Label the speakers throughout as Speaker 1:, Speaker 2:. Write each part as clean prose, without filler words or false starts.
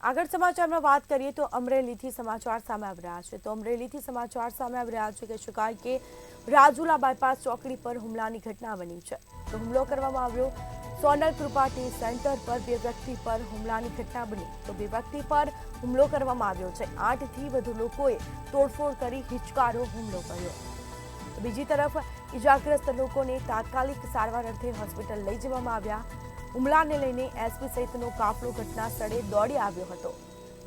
Speaker 1: આગળ સમાચારમાં વાત કરીએ તો અમરેલીથી સમાચાર સામે આવી રહ્યા છે કહી શકાય કે રાજુલા બાયપાસ ચોકડી પર હુમલાની ઘટના બની છે તો હુમલો કરવામાં આવ્યો સોનલ કૃપાટી સેન્ટર પર બે વ્યક્તિ પર હુમલાની ઘટના બની તો બે વ્યક્તિ પર હુમલો કરવામાં આવ્યો છે 8 થી વધુ લોકોએ તોડફોડ કરી હિચકારો હુમલો કર્યો બીજી તરફ ઇજાગ્રસ્ત લોકોને તાત્કાલિક સારવાર અર્થે હોસ્પિટલ લઈ જવામાં આવ્યા હુમલાને લઈને એસપી સહિતનો કાફલો ઘટના સ્થળે દોડી આવ્યો હતો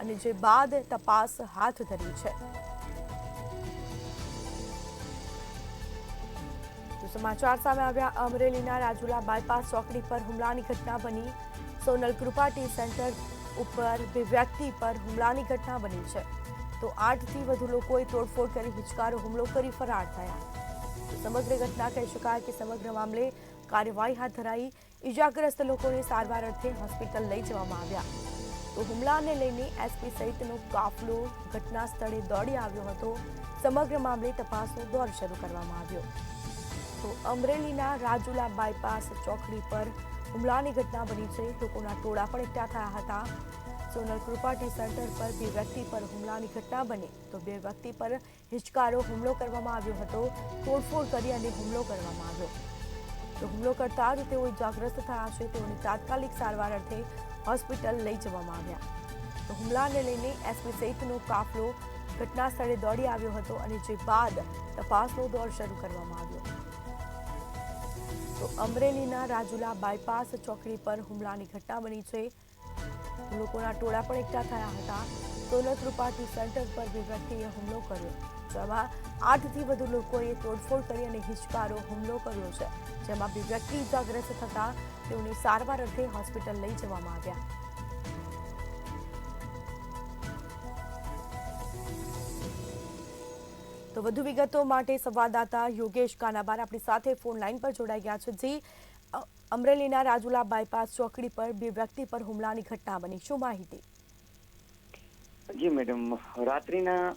Speaker 1: અને જે બાદ તપાસ હાથ ધરી છે તો સમાચાર સામે આવ્યા અમરેલીના રાજુલા બાયપાસ ચોકડી પર હુમલાની ઘટના બની સોનલ કૃપાટી સેન્ટર ઉપર બે વ્યક્તિ પર હુમલાની ઘટના બની છે તો 8 થી વધુ લોકોએ તોડફોડ કરી હિચકારો હુમલો કરી ફરાર થયા સમગ્ર ઘટના કહી શકાય કે સમગ્ર મામલે કાર્યવાહી હાથ ધરાઈ ઇજાગ્રસ્ત લોકોને સારવાર અર્થે હોસ્પિટલ લઈ જવામાં આવ્યા તો હુમલાને લઈને એસપી સહિતનો કાફલો ઘટના સ્થળે દોડી આવ્યો હતો સમગ્ર મામલે તપાસનો દોર શરૂ કરવામાં આવ્યો તો અમરેલીના રાજુલા બાયપાસ ચોકડી પર હુમલાની ઘટના બની છે લોકોના ટોળા પણ એકઠા થયા હતા સોનલ કૃપાટી સેન્ટર પર બે વ્યક્તિ પર હુમલાની ઘટના બની તો બે વ્યક્તિ પર હિચકારો હુમલો કરવામાં આવ્યો હતો તોડફોડ કરી અને હુમલો કરવામાં આવ્યો તો હુમલો કરતા જ તેઓ ઇજાગ્રસ્ત થયા છે તેઓની તાત્કાલિક સારવાર અર્થે હોસ્પિટલ લઈ જવામાં આવ્યા તો હુમલાને લઈને એસપી સહિતનો કાફલો ઘટના સ્થળે દોડી આવ્યો હતો અને જે બાદ તપાસનો દોર શરૂ કરવામાં આવ્યો તો અમરેલીના રાજુલા બાયપાસ ચોકડી પર હુમલાની ઘટના બની છે લોકોના ટોળા પણ એકઠા થયા હતા સોનલ કૃપાટી સેન્ટર પર બે વ્યક્તિએ હુમલો કર્યો જેમાં 8 થી વધુ લોકોએ તોડફોડ કરી અને હિચકારો હુમલો કર્યો છે જેમાં બે વ્યક્તિ ઇજાગ્રસ્ત થતા તેઓની સારવાર અર્થે હોસ્પિટલ લઈ જવામાં આવ્યા તો વધુ વિગતો માટે સંવાદદાતા યોગેશ કાનાબાર આપણી સાથે ફોન લાઈન પર જોડાઈ ગયા છે જી અમરેલીના રાજુલા બાયપાસ ચોકડી પર બે વ્યક્તિ પર હુમલાની ઘટના બની શું માહિતી
Speaker 2: જી મેડમ રાત્રિના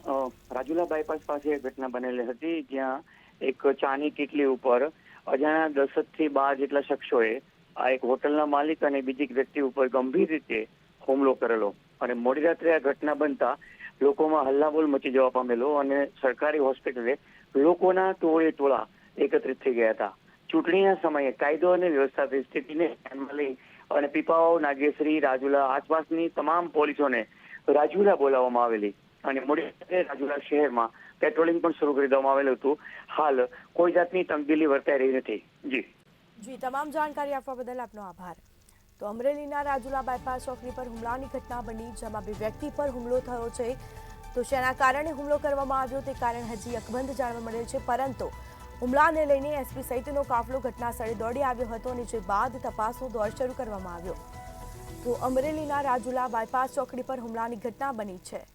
Speaker 2: રાજુલા બાયપાસ પાસે ઘટના બનેલી હતી જ્યાં એક ચાની કીટલી ઉપર અજાણ્યા 10 થી 12 જેટલા શખ્સોએ આ એક હોટલના માલિક અને બીજી વ્યક્તિ ઉપર ગંભીર રીતે હુમલો કરેલો અને મોડી રાત્રે આ ઘટના બનતા લોકોમાં હલ્લાબોલ મચી જવા પામેલો અને સરકારી હોસ્પિટલે લોકોના ટોળા એકત્રિત થઈ ગયા હતા ચૂંટણીના સમયે કાયદો અને વ્યવસ્થા પરિસ્થિતિને ધ્યાનમાં લઈ અને પીપાવાવ નાગેશ્રી રાજુલા આસપાસની તમામ પોલીસોને રાજુલા બોલાવવામાં આવેલી અને મોડી રાત્રે રાજુલા શહેરમાં પેટ્રોલિંગ પણ શરૂ કરી દેવામાં આવેલું હતું હાલ કોઈ જાતની તંગદિલી વર્તાઈ રહી નથી
Speaker 1: જી તમામ જાણકારી આપવા બદલ આપનો આભાર તો અમરેલીના રાજુલા બાયપાસ ચોકડી પર હુમલાની ઘટના બની જેમાં બે વ્યક્તિ પર હુમલો થયો છે તો શેના કારણે હુમલો કરવામાં આવ્યો તે કારણ હજી અકબંધ જાણવા મળેલ છે પરંતુ હુમલાને લઈને એસપી સહિતનો કાફલો ઘટના સ્થળે દોડી આવ્યો હતો અને જે બાદ તપાસનો દોર શરૂ કરવામાં આવ્યો તો અમરેલીના રાજુલા બાયપાસ ચોકડી પર હુમલાની ઘટના બની છે